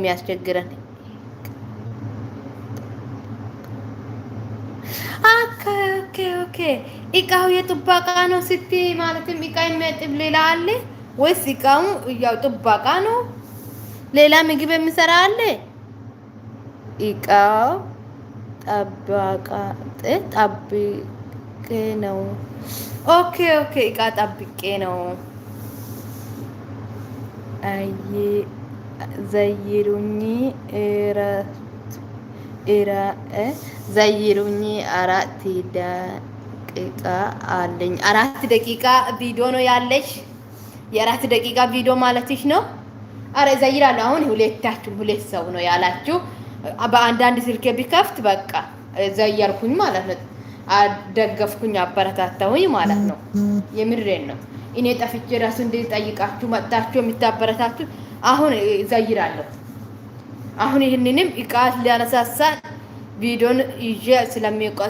የሚያስቸግረን። ኦኬ እቃው የጥበቃ ነው ስትይ ማለትም እቃ የሚያጥብ ሌላ አለ ወይስ እቃው ያው ጥበቃ ነው? ሌላ ምግብ የሚሰራ አለ? እቃው ጠበቃ ጠብቄ ነው። ኦኬ እቃ ጠብቄ ነው። አይ ዘይሩኝ ዘይሩኝ 4 ደቂቃ አለኝ። 4 ደቂቃ ቪዲዮ ነው ያለሽ? የ4 ደቂቃ ቪዲዮ ማለትሽ ነው? አረ ዘይራለሁ። አሁን ሁለት ሰው ነው ያላችሁ። በአንዳንድ ስልክ ቢከፍት በቃ ዘየርኩኝ ማለት ነው። አደገፍኩኝ፣ አበረታታሁኝ ማለት ነው። የምሬን ነው። እኔ ጠፍቼ ራሱ እንዴት ጠይቃችሁ መጣችሁ የምታበረታችሁ። አሁን ዘይራለሁ። አሁን ይህንንም እቃ ሊያነሳሳ ቪዲዮን ይዤ ስለሚቆስ